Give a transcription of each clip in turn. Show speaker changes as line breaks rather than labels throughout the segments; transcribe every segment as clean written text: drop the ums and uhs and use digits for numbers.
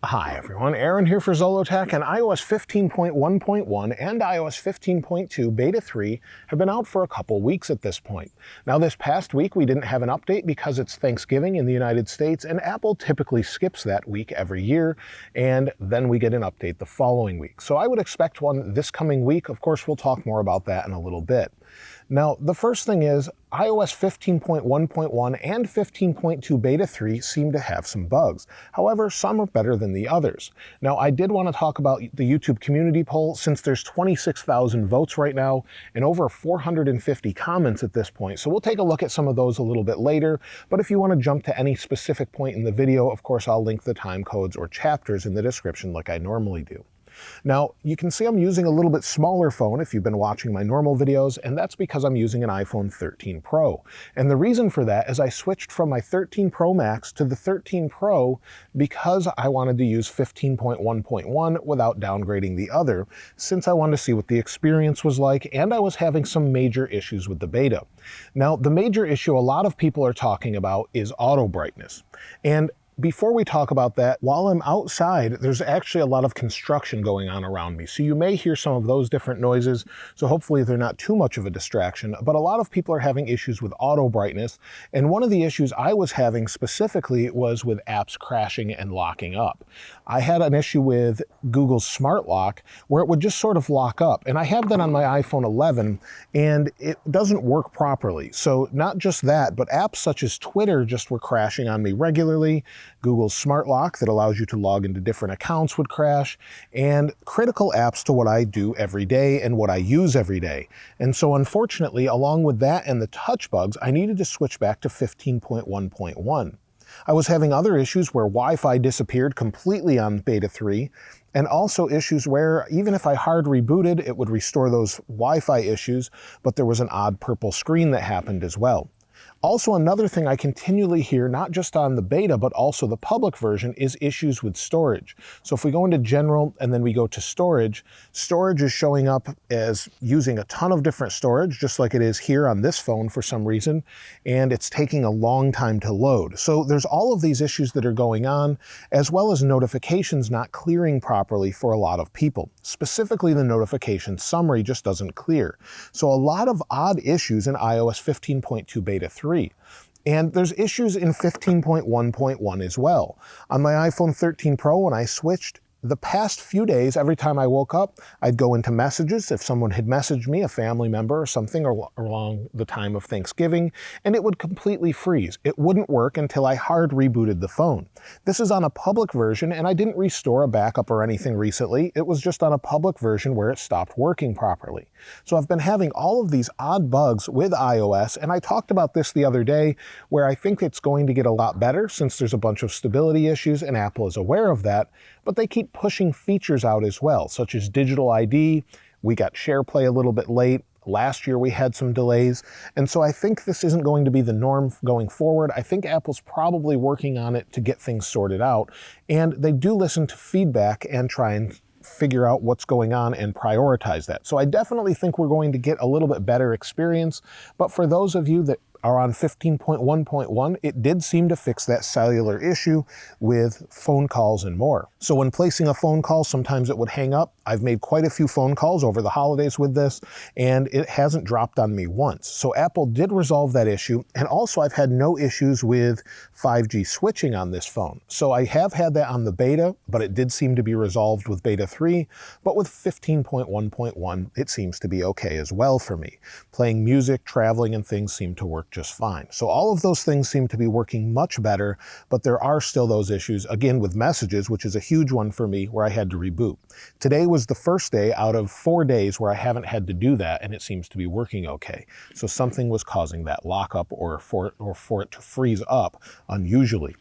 Hi everyone, Aaron here for Zollotech, and iOS 15.1.1 and iOS 15.2 Beta 3 have been out for a couple weeks at this point. Now this past week we didn't have an update because it's Thanksgiving in the United States, and Apple typically skips that week every year, and then we get an update the following week. So I would expect one this coming week. Of course, we'll talk more about that in a little bit. Now, the first thing is iOS 15.1.1 and 15.2 Beta 3 seem to have some bugs. However, some are better than the others. Now, I did want to talk about the YouTube community poll since there's 26,000 votes right now and over 450 comments at this point. So we'll take a look at some of those a little bit later. But if you want to jump to any specific point in the video, of course, I'll link the time codes or chapters in the description like I normally do. Now, you can see I'm using a little bit smaller phone if you've been watching my normal videos, and that's because I'm using an iPhone 13 Pro. And the reason for that is I switched from my 13 Pro Max to the 13 Pro because I wanted to use 15.1.1 without downgrading the other, since I wanted to see what the experience was like, and I was having some major issues with the beta. Now, the major issue a lot of people are talking about is auto brightness. And before we talk about that, while I'm outside, there's actually a lot of construction going on around me. So you may hear some of those different noises, so hopefully they're not too much of a distraction. But a lot of people are having issues with auto brightness, and one of the issues I was having specifically was with apps crashing and locking up. I had an issue with Google's Smart Lock where it would just sort of lock up, and I have that on my iPhone 11, and it doesn't work properly. So not just that, but apps such as Twitter just were crashing on me regularly. Google's Smart Lock that allows you to log into different accounts would crash, and critical apps to what I do every day and what I use every day. And so unfortunately, along with that and the touch bugs, I needed to switch back to 15.1.1. I was having other issues where Wi-Fi disappeared completely on Beta 3, and also issues where even if I hard rebooted, it would restore those Wi-Fi issues, but there was an odd purple screen that happened as well. Also, another thing I continually hear, not just on the beta, but also the public version, is issues with storage. So if we go into general and then we go to storage, storage is showing up as using a ton of different storage, just like it is here on this phone for some reason, and it's taking a long time to load. So there's all of these issues that are going on, as well as notifications not clearing properly for a lot of people. Specifically, the notification summary just doesn't clear. So a lot of odd issues in iOS 15.2 Beta 3. And there's issues in 15.1.1 as well. On my iPhone 13 Pro, when I switched, the past few days, every time I woke up, I'd go into messages if someone had messaged me, a family member or something along the time of Thanksgiving, and it would completely freeze. It wouldn't work until I hard rebooted the phone. This is on a public version, and I didn't restore a backup or anything recently. It was just on a public version where it stopped working properly. So I've been having all of these odd bugs with iOS, and I talked about this the other day, where I think it's going to get a lot better since there's a bunch of stability issues, and Apple is aware of that, but they keep pushing features out as well, such as digital ID. We got SharePlay a little bit late. Last year we had some delays. And so I think this isn't going to be the norm going forward. I think Apple's probably working on it to get things sorted out. And they do listen to feedback and try and figure out what's going on and prioritize that. So I definitely think we're going to get a little bit better experience. But for those of you that are on 15.1.1, it did seem to fix that cellular issue with phone calls and more. So when placing a phone call, sometimes it would hang up. I've made quite a few phone calls over the holidays with this, and it hasn't dropped on me once. So Apple did resolve that issue, and also I've had no issues with 5G switching on this phone. So I have had that on the beta, but it did seem to be resolved with Beta 3, but with 15.1.1, it seems to be okay as well for me. Playing music, traveling, and things seem to work just fine. So all of those things seem to be working much better, but there are still those issues, again with messages, which is a huge one for me, where I had to reboot. Today was the first day out of 4 days where I haven't had to do that, and it seems to be working okay. So something was causing that lockup or for it to freeze up unusually.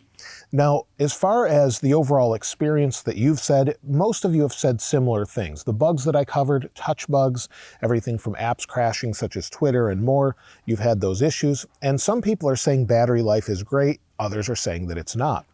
Now, as far as the overall experience that you've said, most of you have said similar things. The bugs that I covered, touch bugs, everything from apps crashing such as Twitter and more, you've had those issues. And some people are saying battery life is great, others are saying that it's not.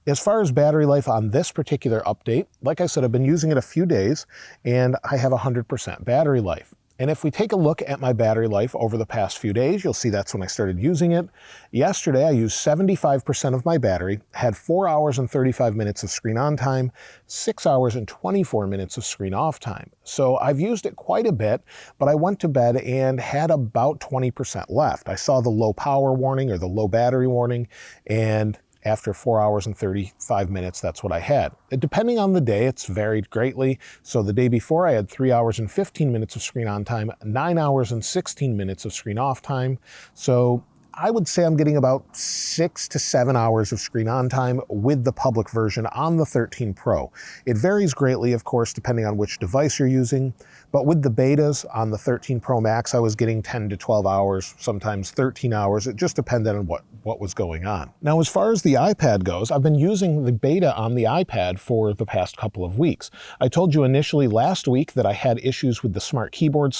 As far as battery life on this particular update, like I said, I've been using it a few days and I have 100% battery life. And if we take a look at my battery life over the past few days, you'll see that's when I started using it. Yesterday, I used 75% of my battery, had 4 hours and 35 minutes of screen on time, 6 hours and 24 minutes of screen off time. So I've used it quite a bit, but I went to bed and had about 20% left. I saw the low power warning or the low battery warning, and after 4 hours and 35 minutes, that's what I had. Depending on the day, it's varied greatly. So the day before, I had 3 hours and 15 minutes of screen on time, 9 hours and 16 minutes of screen off time. So I would say I'm getting about 6 to 7 hours of screen on time with the public version on the 13 Pro. It varies greatly, of course, depending on which device you're using, but with the betas on the 13 Pro Max, I was getting 10 to 12 hours, sometimes 13 hours. It just depended on what was going on. Now, as far as the iPad goes, I've been using the beta on the iPad for the past couple of weeks. I told you initially last week that I had issues with the smart keyboard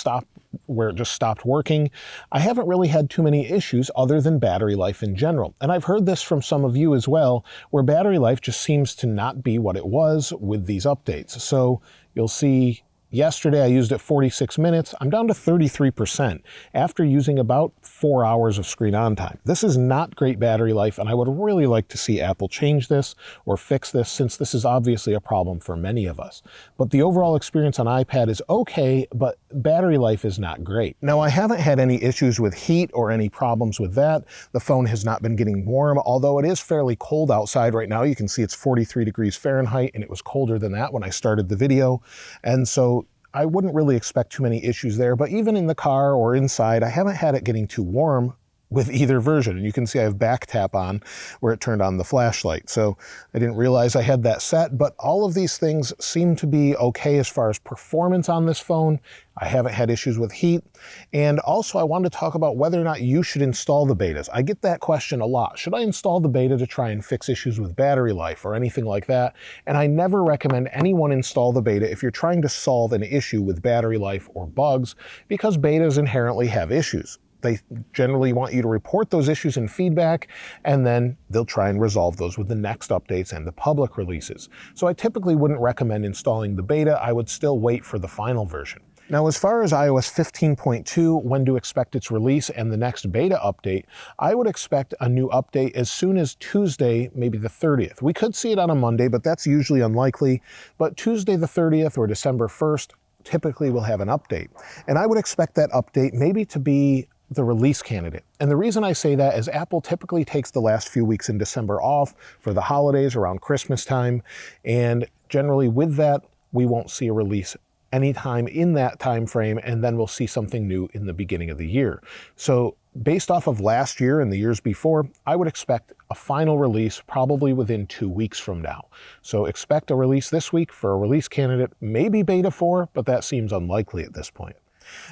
where it just stopped working. I haven't really had too many issues other than battery life in general. And I've heard this from some of you as well, where battery life just seems to not be what it was with these updates. So you'll see yesterday I used it 46 minutes. I'm down to 33% after using about 4 hours of screen on time. This is not great battery life, and I would really like to see Apple change this or fix this, since this is obviously a problem for many of us. But the overall experience on iPad is okay, but battery life is not great. Now, I haven't had any issues with heat or any problems with that. The phone has not been getting warm, although it is fairly cold outside right now. You can see it's 43 degrees Fahrenheit, and it was colder than that when I started the video. And so I wouldn't really expect too many issues there, but even in the car or inside, I haven't had it getting too warm with either version. And you can see I have back tap on where it turned on the flashlight. So I didn't realize I had that set, but all of these things seem to be okay as far as performance on this phone. I haven't had issues with heat. And also I wanted to talk about whether or not you should install the betas. I get that question a lot. Should I install the beta to try and fix issues with battery life or anything like that? And I never recommend anyone install the beta if you're trying to solve an issue with battery life or bugs, because betas inherently have issues. They generally want you to report those issues and feedback, and then they'll try and resolve those with the next updates and the public releases. So I typically wouldn't recommend installing the beta. I would still wait for the final version. Now, as far as iOS 15.2, when to expect its release and the next beta update, I would expect a new update as soon as Tuesday, maybe the 30th. We could see it on a Monday, but that's usually unlikely. But Tuesday the 30th or December 1st, typically we'll have an update. And I would expect that update maybe to be the release candidate. And the reason I say that is Apple typically takes the last few weeks in December off for the holidays around Christmas time. And generally with that, we won't see a release anytime in that time frame, and then we'll see something new in the beginning of the year. So based off of last year and the years before, I would expect a final release probably within 2 weeks from now. So expect a release this week for a release candidate, maybe beta 4, but that seems unlikely at this point.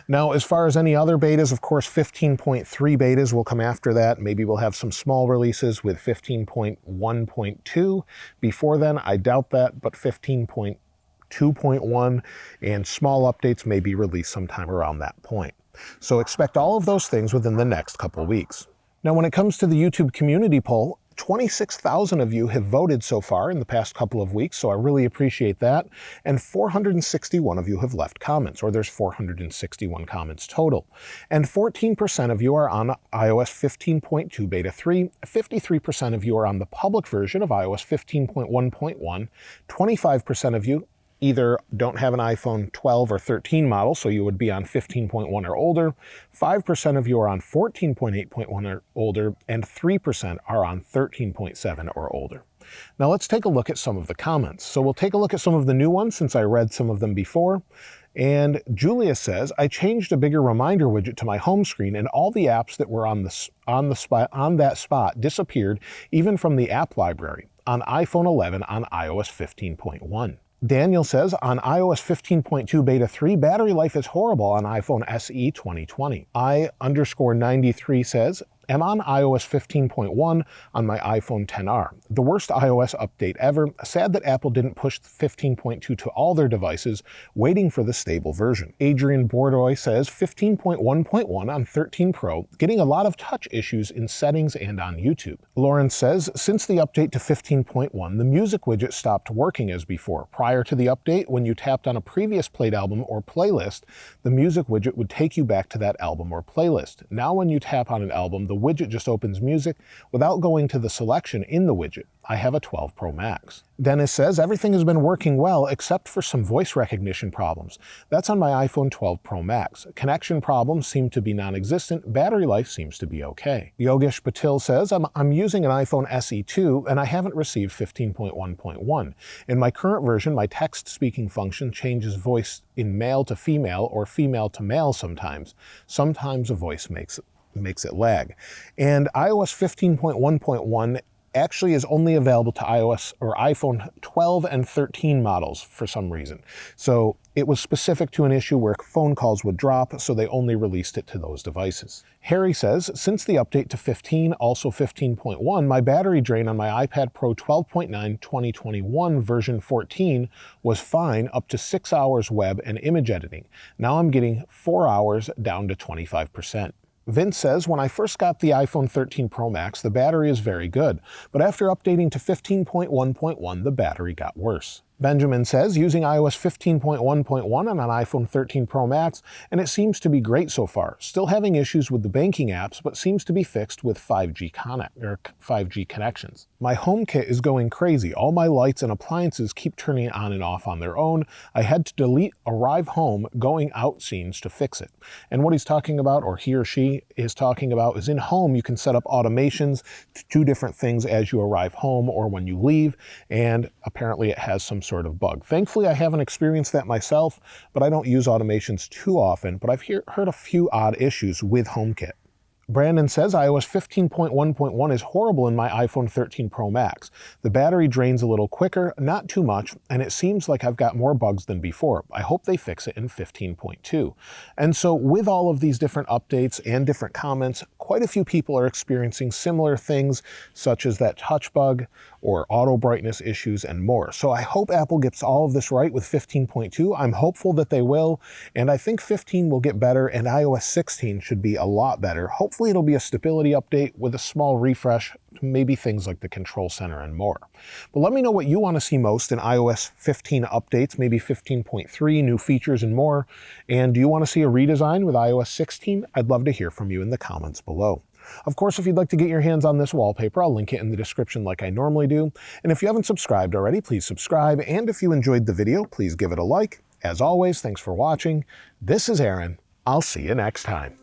Now, as far as any other betas, of course, 15.3 betas will come after that. Maybe we'll have some small releases with 15.1.2 before then. I doubt that, but 15.2.1 and small updates may be released sometime around that point. So expect all of those things within the next couple of weeks. Now, when it comes to the YouTube community poll, 26,000 of you have voted so far in the past couple of weeks, so I really appreciate that. And 461 of you have left comments, or there's 461 comments total. And 14% of you are on iOS 15.2 Beta 3, 53% of you are on the public version of iOS 15.1.1, 25% of you either don't have an iPhone 12 or 13 model, so you would be on 15.1 or older, 5% of you are on 14.8.1 or older, and 3% are on 13.7 or older. Now let's take a look at some of the comments. So we'll take a look at some of the new ones since I read some of them before. And Julia says, I changed a bigger reminder widget to my home screen, and all the apps that were on that spot disappeared, even from the app library, on iPhone 11 on iOS 15.1. Daniel says, on iOS 15.2 Beta 3, battery life is horrible on iPhone SE 2020. I_93 says, am on iOS 15.1 on my iPhone XR. The worst iOS update ever. Sad that Apple didn't push 15.2 to all their devices, waiting for the stable version. Adrian Bordoy says 15.1.1 on 13 Pro, getting a lot of touch issues in settings and on YouTube. Lauren says, since the update to 15.1, the music widget stopped working as before. Prior to the update, when you tapped on a previous played album or playlist, the music widget would take you back to that album or playlist. Now when you tap on an album, the widget just opens music without going to the selection in the widget. I have a 12 Pro Max. Dennis says, everything has been working well except for some voice recognition problems. That's on my iPhone 12 Pro Max. Connection problems seem to be non-existent. Battery life seems to be okay. Yogesh Patil says, I'm using an iPhone SE2 and I haven't received 15.1.1. In my current version, my text speaking function changes voice in male to female or female to male sometimes. Sometimes a voice makes it lag. And iOS 15.1.1 actually is only available to iOS or iPhone 12 and 13 models for some reason. So it was specific to an issue where phone calls would drop, so they only released it to those devices. Harry says, since the update to 15, also 15.1, my battery drain on my iPad Pro 12.9 2021 version 14 was fine up to 6 hours web and image editing. Now I'm getting 4 hours down to 25%. Vince says, when I first got the iPhone 13 Pro Max, the battery is very good, but after updating to 15.1.1, the battery got worse. Benjamin says, using iOS 15.1.1 on an iPhone 13 Pro Max, and it seems to be great so far. Still having issues with the banking apps, but seems to be fixed with 5G connections. My HomeKit is going crazy. All my lights and appliances keep turning on and off on their own. I had to delete Arrive Home going out scenes to fix it. And what he's talking about, or he or she is talking about, is in Home you can set up automations to do different things as you arrive home or when you leave, and apparently it has some sort of bug. Thankfully, I haven't experienced that myself, but I don't use automations too often, but I've heard a few odd issues with HomeKit. Brandon says iOS 15.1.1 is horrible in my iPhone 13 Pro Max. The battery drains a little quicker, not too much, and it seems like I've got more bugs than before. I hope they fix it in 15.2. And so with all of these different updates and different comments, quite a few people are experiencing similar things, such as that touch bug or auto brightness issues and more. So I hope Apple gets all of this right with 15.2. I'm hopeful that they will, and I think 15 will get better, and iOS 16 should be a lot better. Hopefully it'll be a stability update with a small refresh, maybe things like the control center and more. But let me know what you want to see most in iOS 15 updates, maybe 15.3, new features and more. And do you want to see a redesign with iOS 16? I'd love to hear from you in the comments below. Of course, if you'd like to get your hands on this wallpaper, I'll link it in the description like I normally do. And if you haven't subscribed already, please subscribe. And if you enjoyed the video, please give it a like. As always, thanks for watching. This is Aaron. I'll see you next time.